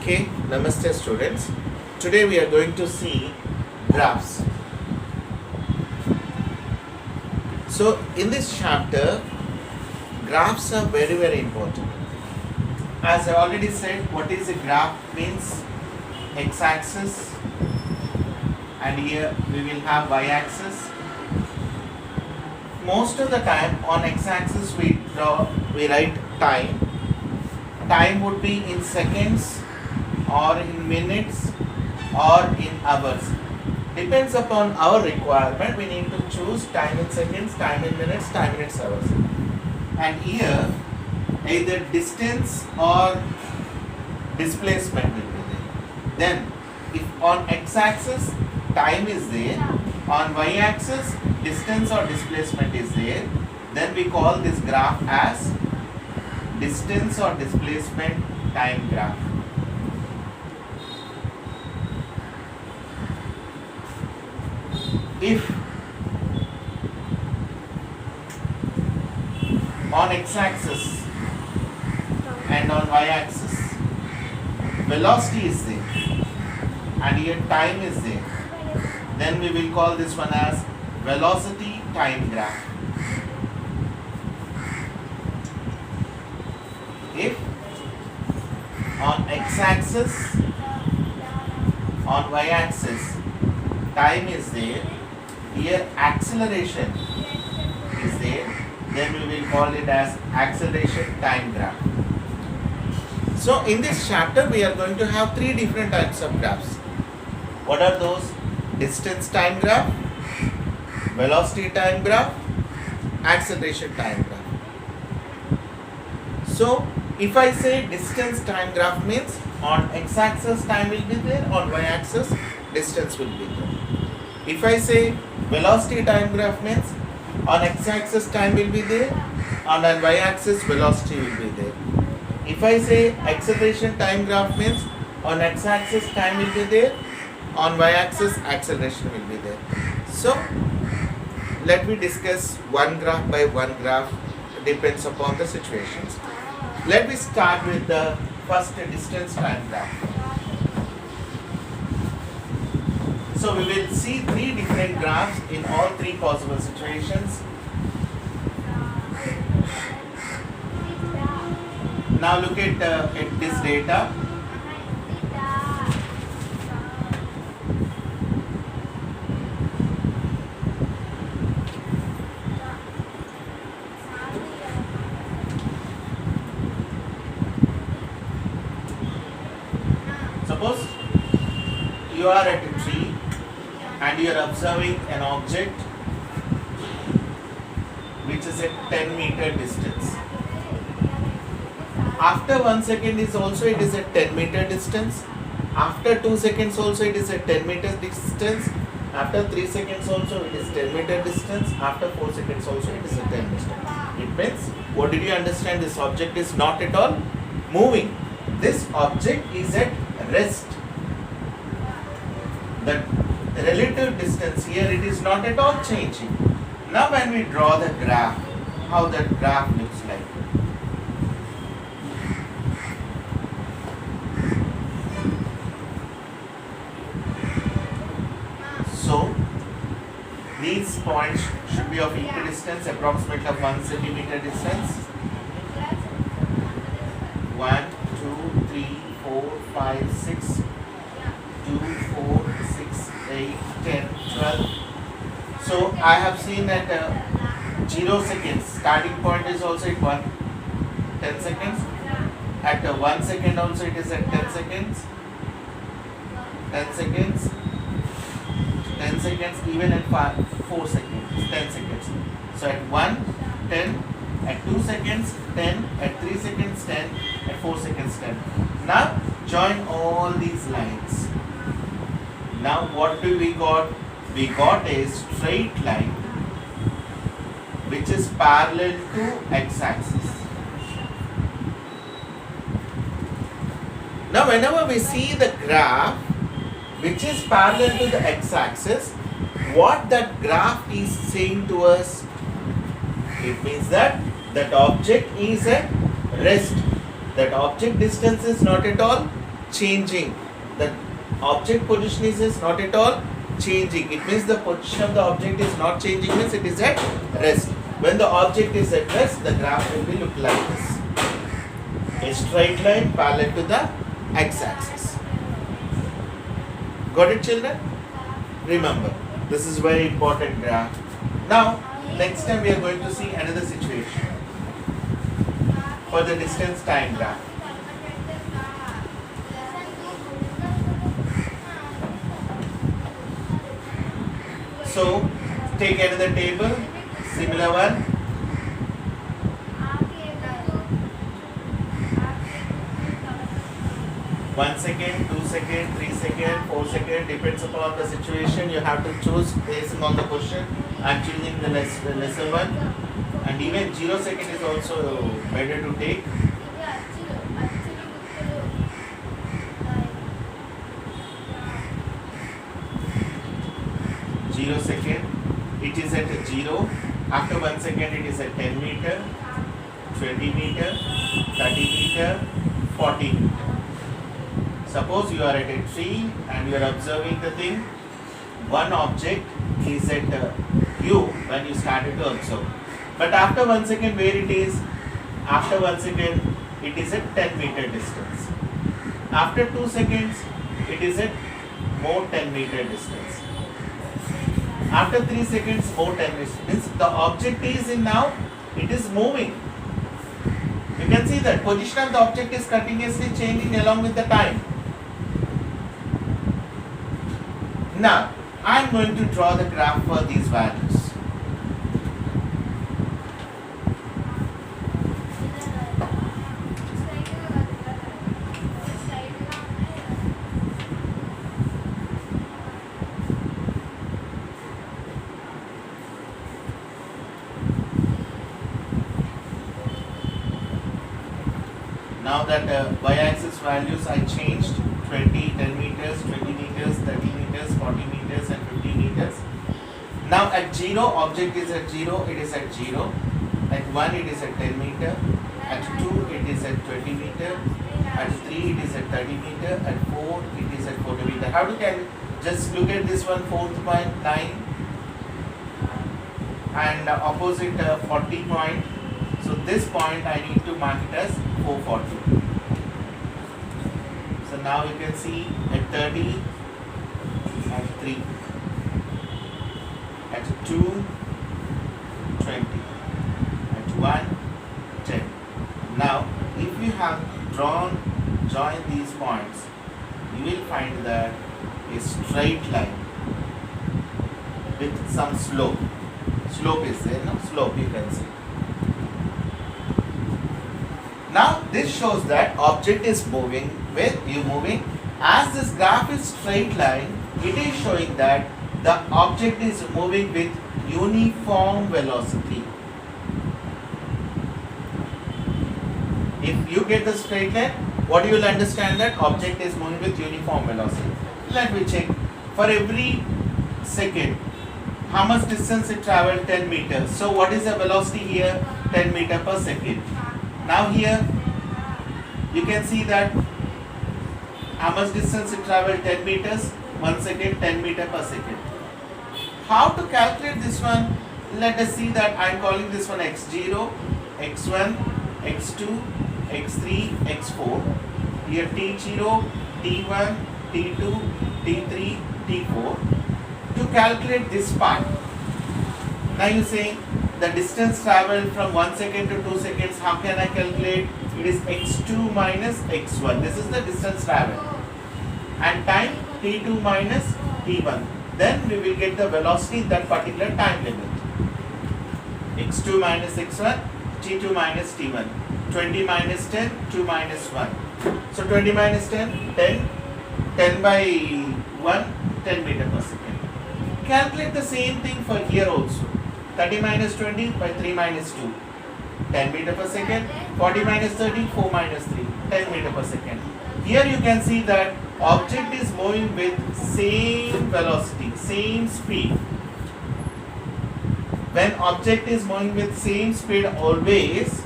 Okay, Namaste students. Today we are going to see graphs. So in this chapter, graphs are very important. As I already said, what is a graph means x-axis, and here we will have y-axis. Most of the time on x-axis we write time. Time would be in seconds or in minutes or in hours. Depends upon our requirement. We need to choose time in seconds, time in minutes, time in hours. And here either distance or displacement will be there. Then if on x-axis time is there, on y-axis distance or displacement is there, then we call this graph as distance or displacement time graph. If on x-axis and on y-axis velocity is there and here time is there, then we will call this one as velocity time graph. If on x-axis, on y-axis time is there, here acceleration is there, then we will call it as acceleration time graph. So in this chapter we are going to have three different types of graphs. What are those? Distance time graph, velocity time graph, acceleration time graph. So if I say distance time graph means on x-axis time will be there, on y-axis distance will be there. If I say velocity time graph means on x-axis time will be there, on y-axis velocity will be there. If I say acceleration time graph means on x-axis time will be there, on y-axis acceleration will be there. So let me discuss one graph by one graph, depends upon the situations. Let me start with the first distance time graph. So we will see three different graphs in all three possible situations. Now look at this data. Suppose you are at a tree and you are observing an object which is at 10-meter distance. After 1 second is also it is at 10-meter distance. After 2 seconds also it is at 10-meter distance. After 3 seconds also it is 10-meter distance. After 4 seconds also it is at 10 distance. It means, what did you understand? This object is not at all moving. This object is at rest. The relative distance here, it is not at all changing. Now when we draw the graph, how that graph looks like. So these points should be of equidistance, approximately of 1 centimeter distance. 1, 2, 3, 4, 5, 6, 2, 4, 6, 8, 10, 12. So I have seen at 0 seconds, starting point is also at 10 seconds. At 1 second also it is at 10 seconds. 10 seconds. 10 seconds, even at 4 seconds, 10 seconds. So at 1, 10, at 2 seconds, 10, at 3 seconds, 10, at 4 seconds, 10. Now join all these lines. Now what do we got? We got a straight line which is parallel to x-axis. Now whenever we see the graph which is parallel to the x-axis, what that graph is saying to us, it means that that object is at rest. That object distance is not at all changing. The object position is not at all changing. It means the position of the object is not changing, means it is at rest. When the object is at rest, the graph will be look like this. A straight line parallel to the x-axis. Got it, children? Remember, this is very important graph. Now, next time we are going to see another situation for the distance time graph. So, take another table, similar one. One second, 2 seconds, 3 seconds, 4 seconds, depends upon the situation. You have to choose based on the question. I am choosing the lesser one, and even 0 second is also better to take. 0 second, it is at 0. After 1 second, it is at 10 meter, 20 meter, 30 meter, 40 meter. Suppose you are at a tree and you are observing the thing. One object is at you when you started to observe. But after 1 second, where it is? After 1 second, it is at 10 meter distance. After 2 seconds, it is at more 10 meter distance. After 3 seconds, more 10 meter distance. The object is in now, it is moving. You can see that position of the object is continuously changing along with the time. Now, I am going to draw the graph for these values. Now that y-axis values I changed 20, 10 meters, 20 meters, 30 meters, 40 meters and 50 meters. Now at 0, object is at 0, it is at 0. At 1, it is at 10 meter. At 2, it is at 20 meter. At 3, it is at 30 meter. At 4, it is at 40 meter. How do you just look at this one, 4.9 and opposite 40 point. So this point I need to mark it as 440. So now you can see at 30, at 3, at 2, 20, at 1, 10. Now if you have joined these points, you will find that a straight line with some slope. Slope is there, no? Slope you can see. Now this shows that object is moving with you moving. As this graph is straight line, it is showing that the object is moving with uniform velocity. If you get the straight line, what you will understand that object is moving with uniform velocity. Let me check. For every second, how much distance it traveled? 10 meters. So what is the velocity here? 10 meter per second. Now here you can see that how much distance it traveled? 10 meters 1 second, 10 meter per second. How to calculate this one? Let us see that I am calling this one x0, x1, x2, x3, x4. Here t0, t1, t2, t3, t4. To calculate this part, now you say the distance traveled from 1 second to 2 seconds, how can I calculate? It is x2 minus x1. This is the distance traveled. And time t2 minus t1. Then we will get the velocity in that particular time limit. x2 minus x1, t2 minus t1. 20 minus 10, 2 minus 1. So 20 minus 10, 10. 10 by 1, 10 meter per second. Calculate the same thing for here also. 30 minus 20 by 3 minus 2, 10 meter per second. 40 minus 30, 4 minus 3, 10 meter per second. Here you can see that object is moving with same velocity, same speed. When object is moving with same speed always,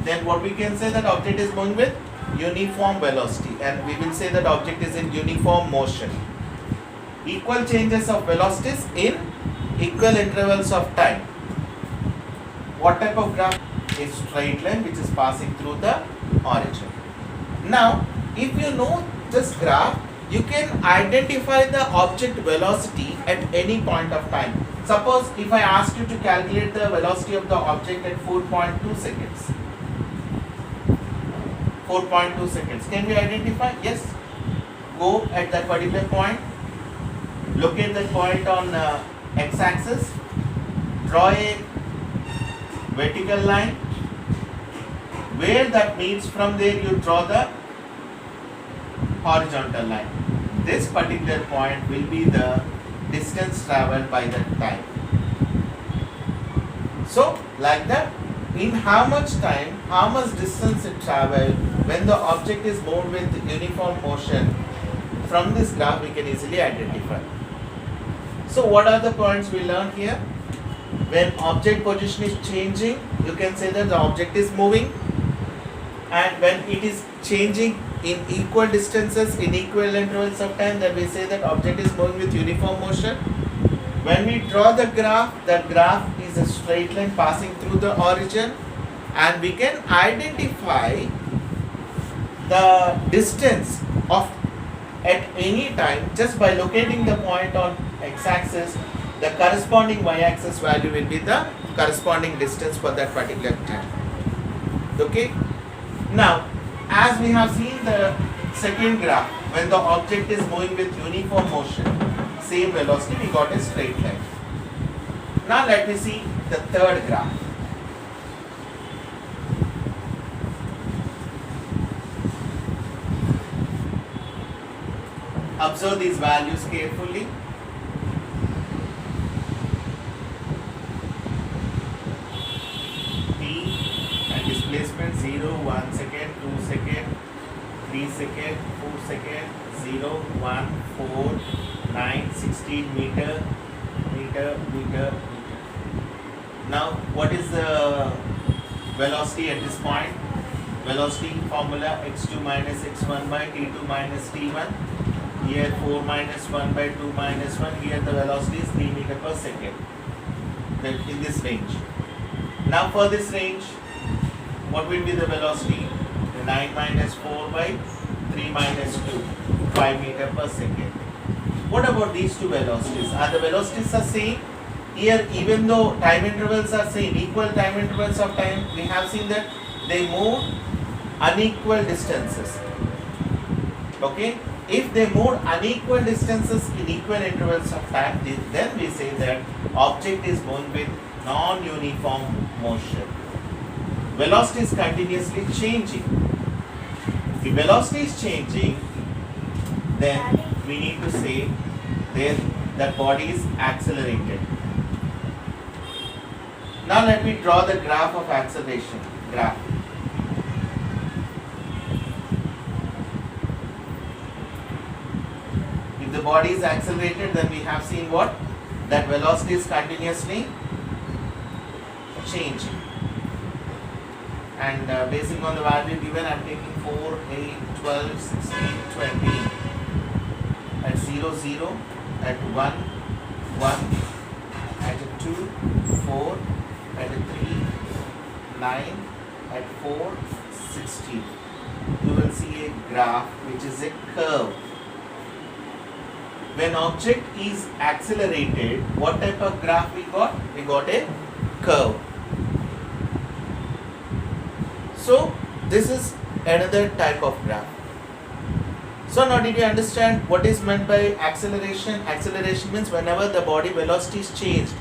then what we can say that object is moving with uniform velocity, and we will say that object is in uniform motion. Equal changes of velocities in equal intervals of time. What type of graph? A straight line which is passing through the origin. Now, if you know this graph, you can identify the object velocity at any point of time. Suppose if I ask you to calculate the velocity of the object at 4.2 seconds. 4.2 seconds. Can we identify? Yes. Go at that particular point. Look at that point on x-axis. Draw a vertical line. Where that meets, from there you draw the horizontal line. This particular point will be the distance traveled by that time. So, like that, in how much time, how much distance it traveled when the object is moved with uniform motion, from this graph we can easily identify. So, what are the points we learned here? When object position is changing, you can say that the object is moving, and when it is changing in equal distances, in equal intervals of time, then we say that object is moving with uniform motion. When we draw the graph, that graph is a straight line passing through the origin, and we can identify the distance of at any time just by locating the point on x-axis. The corresponding y-axis value will be the corresponding distance for that particular time. Okay. Now, as we have seen the second graph, when the object is moving with uniform motion, same velocity, we got a straight line. Now let me see the third graph. Observe these values carefully. Displacement 0, 1 second, 2 second, 3 second, 4 second, 0, 1, 4, 9, 16 meter. Now, what is the velocity at this point? Velocity formula x2 minus x1 by t2 minus t1. Here 4 minus 1 by 2 minus 1. Here the velocity is 3 meter per second. In this range. Now for this range, what will be the velocity? 9 minus 4 by 3 minus 2, 5 meter per second. What about these two velocities? Are the velocities the same? Here, even though time intervals are same, equal time intervals of time, we have seen that they move unequal distances. Okay? If they move unequal distances in equal intervals of time, then we say that object is moving with non-uniform motion. Velocity is continuously changing. If velocity is changing, then we need to say that body is accelerated. Now let me draw the graph of acceleration. Graph. If the body is accelerated, then we have seen what? That velocity is continuously changing. And basing on the value given, I am taking 4, 8, 12, 16, 20 at 0, 0, at 1, 1, at 2, 4, at 3, 9, at 4, 16. You will see a graph which is a curve. When object is accelerated, what type of graph we got? We got a curve. So, this is another type of graph. So, now did you understand what is meant by acceleration? Acceleration means whenever the body velocity is changed.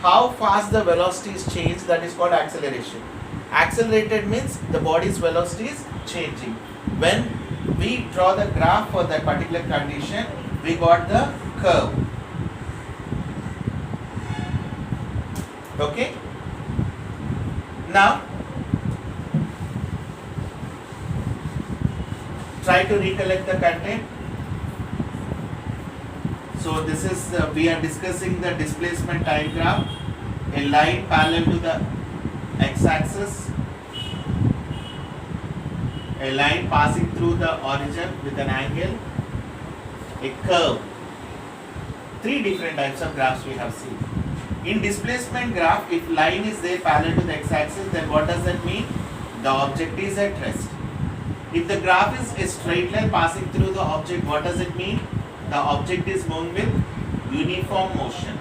How fast the velocity is changed, that is called acceleration. Accelerated means the body's velocity is changing. When we draw the graph for that particular condition, we got the curve. Okay? Now, try to recollect the content. So this is we are discussing the displacement time graph. A line parallel to the x-axis. a line passing through the origin with an angle, a curve. Three different types of graphs we have seen. In displacement graph, if line is there parallel to the x-axis, then what does that mean? The object is at rest. If the graph is a straight line passing through the object, what does it mean? The object is moving with uniform motion.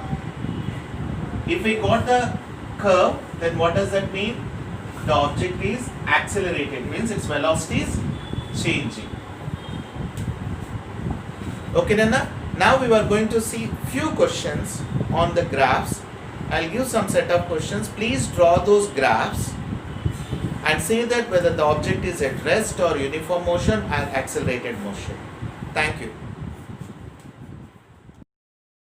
If we got the curve, then what does that mean? The object is accelerated, means its velocity is changing. Okay, Nana? Now we are going to see few questions on the graphs. I'll give some set of questions. Please draw those graphs and say that whether the object is at rest or uniform motion or accelerated motion. Thank you.